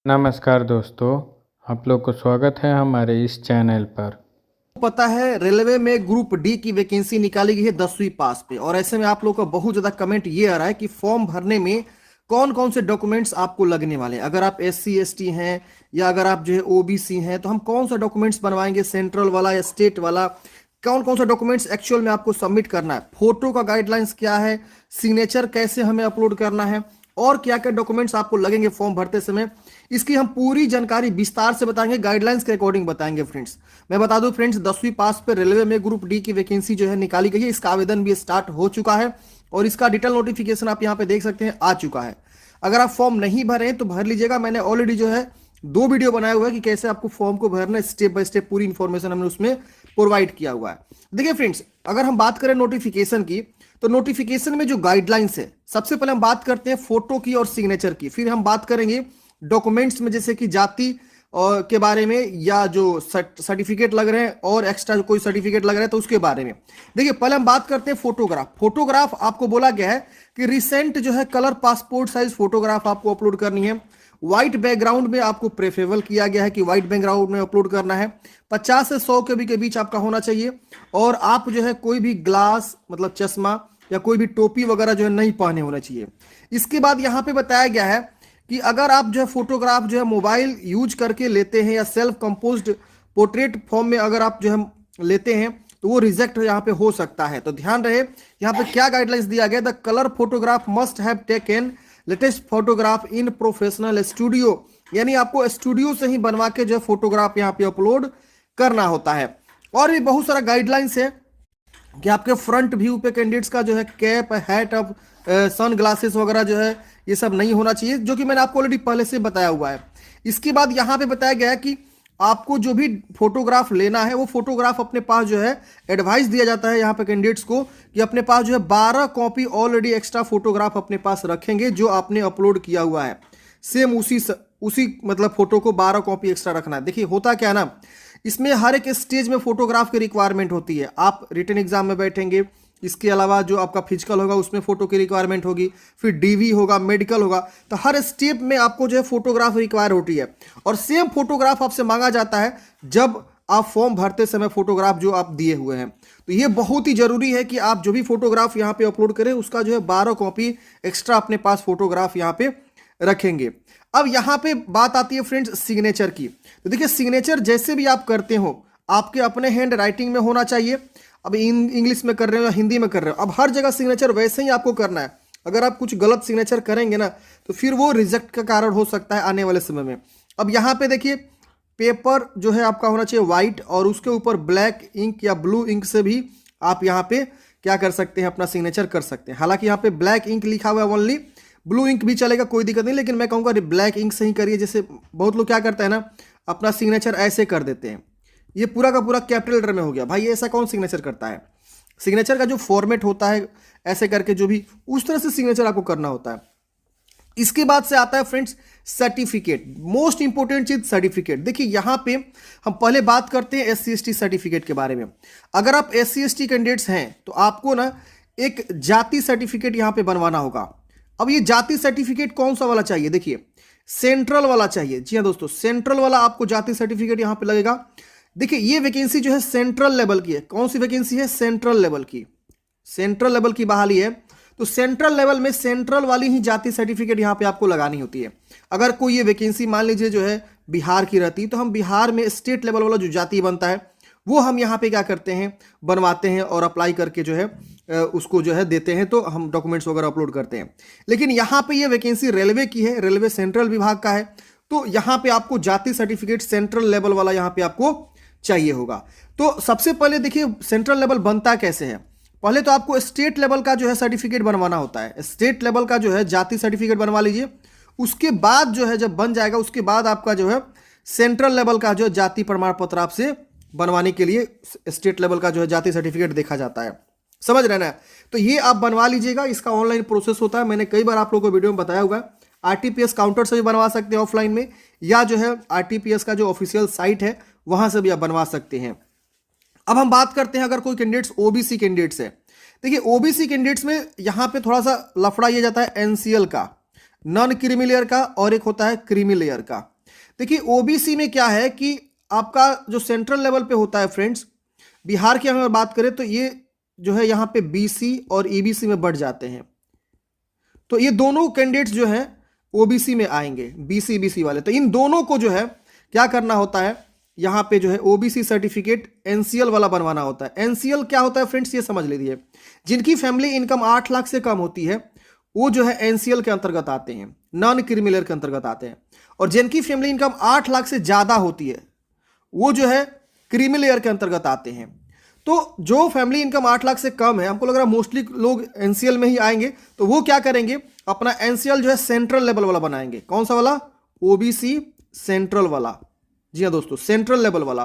नमस्कार दोस्तों, आप लोग को स्वागत है हमारे इस चैनल पर। पता है रेलवे में ग्रुप डी की वैकेंसी निकाली गई है 10वीं पास पे। और ऐसे में आप लोग का बहुत ज्यादा कमेंट ये आ रहा है कि फॉर्म भरने में कौन कौन से डॉक्यूमेंट्स आपको लगने वाले हैं। अगर आप SC ST हैं या अगर आप जो है OBC हैं तो हम कौन सा डॉक्यूमेंट्स बनवाएंगे, सेंट्रल वाला या स्टेट वाला, कौन कौन सा डॉक्यूमेंट्स एक्चुअल में आपको सबमिट करना है, फोटो का गाइडलाइंस क्या है, सिग्नेचर कैसे हमें अपलोड करना है और क्या क्या डॉक्यूमेंट्स आपको लगेंगे फॉर्म भरते समय, इसकी हम पूरी जानकारी विस्तार से बताएंगे, गाइडलाइंस के अकॉर्डिंग बताएंगे फ्रेंड्स। मैं बता दूं फ्रेंड्स, 10वीं पास पे रेलवे में ग्रुप डी की वैकेंसी जो है निकाली गई है। इसका आवेदन भी स्टार्ट हो चुका है और इसका डिटेल नोटिफिकेशन आप यहाँ पे देख सकते हैं आ चुका है। अगर आप फॉर्म नहीं भरे तो भर लीजिएगा। मैंने ऑलरेडी जो है 2 वीडियो बनाया हुआ है कि कैसे आपको फॉर्म को भरना, स्टेप बाय स्टेप पूरी इंफॉर्मेशन हमने उसमें प्रोवाइड किया हुआ है। देखिए फ्रेंड्स, अगर हम बात करें नोटिफिकेशन की तो नोटिफिकेशन में जो गाइडलाइंस है, सबसे पहले हम बात करते हैं फोटो की और सिग्नेचर की। फिर हम बात करेंगे डॉक्यूमेंट्स में, जैसे कि जाति और के बारे में या जो सर्टिफिकेट लग रहे हैं और एक्स्ट्रा कोई सर्टिफिकेट लग रहा है तो उसके बारे में। देखिए पहले हम बात करते हैं फोटोग्राफ। फोटोग्राफ आपको बोला गया है कि रिसेंट जो है कलर पासपोर्ट साइज फोटोग्राफ आपको अपलोड करनी है। व्हाइट बैकग्राउंड में आपको प्रेफरेबल किया गया है कि व्हाइट बैकग्राउंड में अपलोड करना है। 50 से 100 के बीच आपका होना चाहिए। और आप जो है कोई भी ग्लास मतलब चश्मा या कोई भी टोपी वगैरह जो है नहीं पहने होना चाहिए। इसके बाद यहाँ पे बताया गया है कि अगर आप जो है फोटोग्राफ जो है मोबाइल यूज करके लेते हैं या सेल्फ कंपोज्ड पोर्ट्रेट फॉर्म में अगर आप जो है लेते हैं तो वो रिजेक्ट यहाँ पे हो सकता है। तो ध्यान रहे यहाँ पे क्या गाइडलाइंस दिया गया, the colour photograph must have taken latest photograph in professional studio, यानी आपको स्टूडियो से ही बनवा के जो है फोटोग्राफ यहाँ पे अपलोड करना होता है। और भी बहुत सारा गाइडलाइंस है कि आपके फ्रंट व्यू पे कैंडिडेट्स का जो है कैप, हैट, अब सन ग्लासेस वगैरह जो है ये सब नहीं होना चाहिए, जो कि मैंने आपको ऑलरेडी पहले से बताया हुआ है। इसके बाद यहाँ पे बताया गया है कि आपको जो भी फोटोग्राफ लेना है वो फोटोग्राफ अपने पास जो है एडवाइस दिया जाता है यहाँ पे कैंडिडेट्स को कि अपने पास जो है 12 कॉपी ऑलरेडी एक्स्ट्रा फोटोग्राफ अपने पास रखेंगे जो आपने अपलोड किया हुआ है। सेम उसी मतलब फोटो को 12 कॉपी एक्स्ट्रा रखना है। देखिए होता क्या है ना, इसमें हर एक स्टेज में फोटोग्राफ की रिक्वायरमेंट होती है। आप रिटन एग्जाम में बैठेंगे, इसके अलावा जो आपका फिजिकल होगा उसमें फोटो की रिक्वायरमेंट होगी, फिर DV होगा, मेडिकल होगा, तो हर स्टेप में आपको जो है फोटोग्राफ रिक्वायर होती है। और सेम फोटोग्राफ आपसे मांगा जाता है जब आप फॉर्म भरते समय फोटोग्राफ जो आप दिए हुए हैं। तो ये बहुत ही जरूरी है कि आप जो भी फोटोग्राफ यहाँ पे अपलोड करें उसका जो है 12 कॉपी एक्स्ट्रा अपने पास फोटोग्राफ यहाँ पे रखेंगे। अब यहाँ पे बात आती है फ्रेंड्स सिग्नेचर की। तो देखिए सिग्नेचर जैसे भी आप करते हो आपके अपने हैंड राइटिंग में होना चाहिए। अब इंग्लिश में कर रहे हो या हिंदी में कर रहे हो, अब हर जगह सिग्नेचर वैसे ही आपको करना है। अगर आप कुछ गलत सिग्नेचर करेंगे ना तो फिर वो रिजेक्ट का कारण हो सकता है आने वाले समय में। अब यहाँ पे देखिए पेपर जो है आपका होना चाहिए वाइट और उसके ऊपर ब्लैक इंक या ब्लू इंक से भी आप यहाँ पे क्या कर सकते हैं, अपना सिग्नेचर कर सकते हैं। हालांकि यहाँ पे ब्लैक इंक लिखा हुआ है ओनली, ब्लू इंक भी चलेगा, कोई दिक्कत नहीं, लेकिन मैं कहूँगा ब्लैक इंक से ही करिए। जैसे बहुत लोग क्या करते हैं ना, अपना सिग्नेचर ऐसे कर देते हैं, ये पूरा का पूरा कैपिटल लेटर में हो गया। भाई ऐसा कौन सिग्नेचर करता है? सिग्नेचर का जो फॉर्मेट होता है ऐसे करके जो भी उस तरह से सिग्नेचर आपको करना होता है। इसके बाद से आता है फ्रेंड्स सर्टिफिकेट, मोस्ट इंपोर्टेंट चीज सर्टिफिकेट। देखिए यहां पे हम पहले बात करते हैं SC ST सर्टिफिकेट के बारे में। अगर आप SC ST कैंडिडेट्स हैं तो आपको ना एक जाति सर्टिफिकेट यहां पे बनवाना होगा। अब ये जाति सर्टिफिकेट कौन सा वाला चाहिए? देखिए सेंट्रल वाला चाहिए। जी हाँ दोस्तों, सेंट्रल वाला आपको जाति सर्टिफिकेट यहां पे लगेगा। देखिए ये वैकेंसी जो है सेंट्रल लेवल की है। कौन सी वैकेंसी है? सेंट्रल लेवल की। सेंट्रल लेवल की बहाली है तो सेंट्रल लेवल में सेंट्रल वाली ही जाति सर्टिफिकेट यहाँ पे आपको लगानी होती है। अगर कोई ये वैकेंसी मान लीजिए जो है बिहार की रहती तो हम बिहार में स्टेट लेवल वाला जो जाति बनता है वो हम यहाँ पे क्या करते हैं, बनवाते हैं और अप्लाई करके जो है उसको जो है देते हैं, तो हम डॉक्यूमेंट्स वगैरह अपलोड करते हैं। लेकिन यहाँ पे ये वैकेंसी रेलवे की है, रेलवे सेंट्रल विभाग का है, तो यहाँ पे आपको जाति सर्टिफिकेट सेंट्रल लेवल वाला यहाँ पे आपको चाहिए होगा। तो सबसे पहले देखिए सेंट्रल लेवल बनता कैसे है। पहले तो आपको स्टेट लेवल का जो है सर्टिफिकेट बनवाना होता है। स्टेट लेवल का जो है जाति सर्टिफिकेट बनवा लीजिए। उसके बाद जो है जब बन जाएगा उसके बाद आपका जो है सेंट्रल लेवल का जो जाति प्रमाण पत्र आपसे बनवाने के लिए स्टेट लेवल का जो है जाति सर्टिफिकेट देखा जाता है। समझ रहे ना? तो ये आप बनवा लीजिएगा। इसका ऑनलाइन प्रोसेस होता है, मैंने कई बार आप लोगों को वीडियो में बताया हुआ है। RTPS काउंटर से भी बनवा सकते हैं ऑफलाइन में, या जो है RTPS का जो ऑफिशियल साइट है वहां से भी आप बनवा सकते हैं। अब हम बात करते हैं अगर कोई कैंडिडेट्स OBC कैंडिडेट्स है। देखिए OBC कैंडिडेट्स में यहाँ पे थोड़ा सा लफड़ा ये जाता है NCL का। नॉन क्रीमी लेयर का और एक होता है क्रीमी लेयर का। देखिए ओबीसी में क्या है कि आपका जो सेंट्रल लेवल पे होता है फ्रेंड्स, बिहार की अगर बात करें तो ये जो है यहाँ पे बीसी और ईबीसी में बढ़ जाते हैं। तो ये दोनों कैंडिडेट्स जो हैं ओबीसी में आएंगे, बीसी ईबीसी वाले। तो इन दोनों को जो है क्या करना होता है, यहाँ पे जो है ओबीसी सर्टिफिकेट एनसीएल वाला बनवाना होता है। एनसीएल क्या होता है फ्रेंड्स, ये समझ लीजिए। जिनकी फैमिली इनकम 8 लाख से कम होती है वो जो है एनसीएल के अंतर्गत आते हैं, नॉन क्रीमी लेयर के अंतर्गत आते हैं। और जिनकी फैमिली इनकम 8 लाख से ज़्यादा होती है वो जो है क्रीमी लेयर के अंतर्गत आते हैं। तो जो फैमिली इनकम 8 लाख से कम है, हमको लग रहा है मोस्टली लोग एनसीएल में ही आएंगे, तो वो क्या करेंगे, अपना एनसीएल जो है सेंट्रल लेवल वाला बनाएंगे। कौन सा वाला? ओबीसी सेंट्रल वाला। जी हाँ दोस्तों, सेंट्रल लेवल वाला।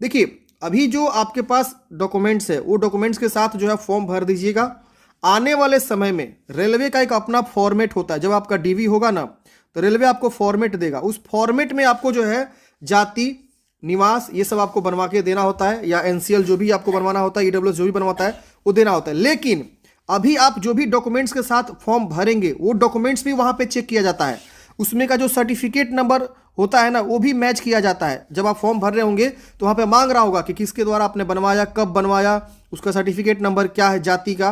देखिए अभी जो आपके पास डॉक्यूमेंट्स है वो डॉक्यूमेंट्स के साथ जो है फॉर्म भर दीजिएगा। आने वाले समय में रेलवे का एक अपना फॉर्मेट होता है, जब आपका डीवी होगा ना तो रेलवे आपको फॉर्मेट देगा। उस फॉर्मेट में आपको जो है जाति, निवास, ये सब आपको बनवा के देना होता है, या एनसीएल जो भी आपको बनवाना होता है, ईडब्ल्यूएस जो भी बनवाता है वो देना होता है। लेकिन अभी आप जो भी डॉक्यूमेंट्स के साथ फॉर्म भरेंगे वो डॉक्यूमेंट्स भी वहां पे चेक किया जाता है। उसमें का जो सर्टिफिकेट नंबर होता है ना वो भी मैच किया जाता है। जब आप फॉर्म भर रहे होंगे तो वहां पे मांग रहा होगा कि किसके द्वारा आपने बनवाया, कब बनवाया, उसका सर्टिफिकेट नंबर क्या है, जाति का,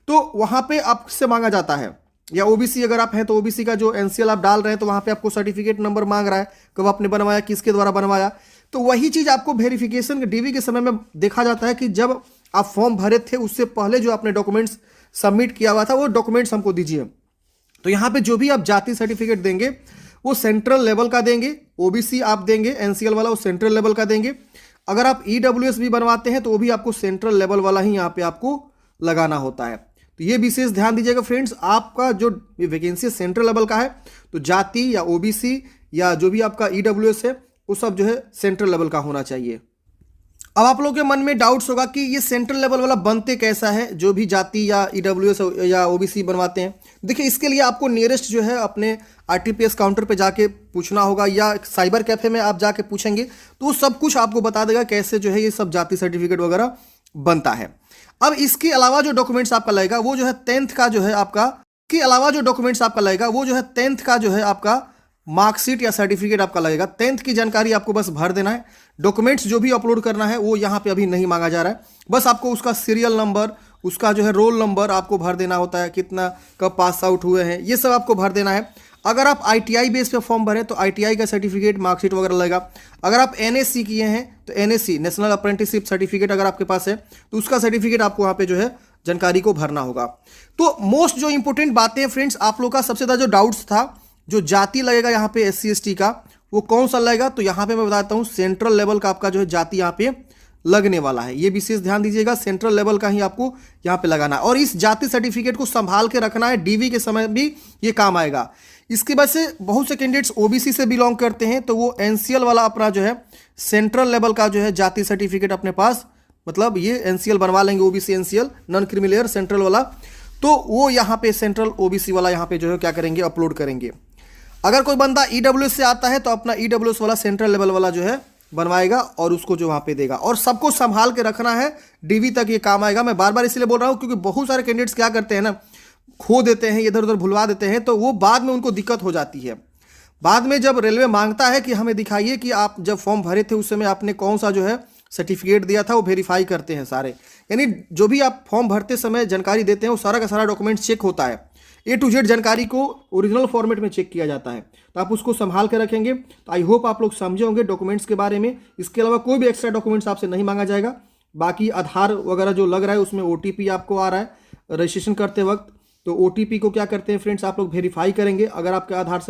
तो वहां पे आपसे मांगा जाता है। या ओबीसी अगर आप हैं तो ओबीसी का जो एनसीएल आप डाल रहे हैं तो वहां पे आपको सर्टिफिकेट नंबर मांग रहा है, कब आपने बनवाया, किसके द्वारा बनवाया। तो वही चीज आपको वेरिफिकेशन के डीवी के समय में देखा जाता है कि जब आप फॉर्म भरे थे उससे पहले जो आपने डॉक्यूमेंट्स सबमिट किया हुआ था वो डॉक्यूमेंट्स हमको दीजिए। तो यहाँ पे जो भी आप जाति सर्टिफिकेट देंगे वो सेंट्रल लेवल का देंगे, ओबीसी आप देंगे एनसीएल वाला वो सेंट्रल लेवल का देंगे। अगर आप ईडब्ल्यूएस भी बनवाते हैं तो वो भी आपको सेंट्रल लेवल वाला ही यहाँ पे आपको लगाना होता है। तो ये विशेष ध्यान दीजिएगा फ्रेंड्स, आपका जो वैकेंसी सेंट्रल लेवल का है तो जाति या ओबीसी या जो भी आपका ईडब्ल्यूएस है वो सब जो है सेंट्रल लेवल का होना चाहिए। अब आप लोगों के मन में डाउट्स होगा कि ये सेंट्रल लेवल वाला बनते कैसा है, जो भी जाति या ईडब्ल्यूएस या ओबीसी बनवाते हैं। देखिए इसके लिए आपको नियरेस्ट जो है अपने आरटीपीएस काउंटर पे जाके पूछना होगा, या साइबर कैफे में आप जाके पूछेंगे तो सब कुछ आपको बता देगा कैसे जो है ये सब जाति सर्टिफिकेट वगैरह बनता है। अब इसके अलावा जो डॉक्यूमेंट्स आपका लगेगा वो जो है 10th का जो है आपका, के अलावा जो डॉक्यूमेंट्स आपका लगेगा वो जो है 10th का जो है आपका मार्कशीट या सर्टिफिकेट आपका लगेगा। 10th की जानकारी आपको बस भर देना है। डॉक्यूमेंट्स जो भी अपलोड करना है वो यहाँ पे अभी नहीं मांगा जा रहा है, बस आपको उसका सीरियल नंबर, उसका जो है रोल नंबर आपको भर देना होता है, कितना कब पास आउट हुए हैं ये सब आपको भर देना है। अगर आप आईटीआई बेस पे फॉर्म भरें तो आईटीआई का सर्टिफिकेट, मार्कशीट वगैरह लगेगा। अगर आप एनएससी किए हैं तो एनएससी, नेशनल अप्रेंटिसशिप सर्टिफिकेट अगर आपके पास है तो उसका सर्टिफिकेट आपको वहाँ पे जो है जानकारी को भरना होगा। तो मोस्ट जो इंपॉर्टेंट बातें हैं फ्रेंड्स, आप लोग का सबसे ज़्यादा जो डाउट्स था, जो जाति लगेगा यहाँ पे एससी एसटी का वो कौन सा लगेगा, तो यहाँ पे मैं बताता हूँ सेंट्रल लेवल का आपका जो है जाति यहाँ पे लगने वाला है। ये विशेष ध्यान दीजिएगा, सेंट्रल लेवल का ही आपको यहाँ पे लगाना है और इस जाति सर्टिफिकेट को संभाल के रखना है, डीवी के समय भी ये काम आएगा। इसके वजह से बहुत से कैंडिडेट्स ओबीसी से बिलोंग करते हैं तो वो एनसीएल वाला अपना जो है सेंट्रल लेवल का जो है जाति सर्टिफिकेट अपने पास, मतलब ये एनसीएल बनवा लेंगे, OBC NCL non creamy layer central वाला, तो वो यहाँ पे सेंट्रल ओबीसी वाला यहाँ पे जो है क्या करेंगे, अपलोड करेंगे। अगर कोई बंदा ईडब्ल्यूएस से आता है तो अपना ईडब्ल्यूएस वाला सेंट्रल लेवल वाला जो है बनवाएगा और उसको जो वहाँ पे देगा, और सबको संभाल के रखना है, डीवी तक ये काम आएगा। मैं बार बार इसलिए बोल रहा हूँ क्योंकि बहुत सारे कैंडिडेट्स क्या करते हैं ना, खो देते हैं, इधर उधर भुलवा देते हैं, तो वो बाद में उनको दिक्कत हो जाती है। बाद में जब रेलवे मांगता है कि हमें दिखाइए कि आप जब फॉर्म भरे थे उस समय आपने कौन सा जो है सर्टिफिकेट दिया था, वो वेरीफाई करते हैं सारे, यानी जो भी आप फॉर्म भरते समय जानकारी देते हैं वो सारा का सारा डॉक्यूमेंट चेक होता है, A to Z जानकारी को ओरिजिनल फॉर्मेट में चेक किया जाता है। तो आप उसको संभाल के रखेंगे। तो आई होप आप लोग समझे होंगे डॉक्यूमेंट्स के बारे में। इसके अलावा कोई भी एक्स्ट्रा डॉक्यूमेंट्स आपसे नहीं मांगा जाएगा। बाकी आधार वगैरह जो लग रहा है उसमें OTP आपको आ रहा है रजिस्ट्रेशन करते वक्त, तो OTP को क्या करते हैं फ्रेंड्स, आप लोग वेरीफाई करेंगे। अगर आपके आधार से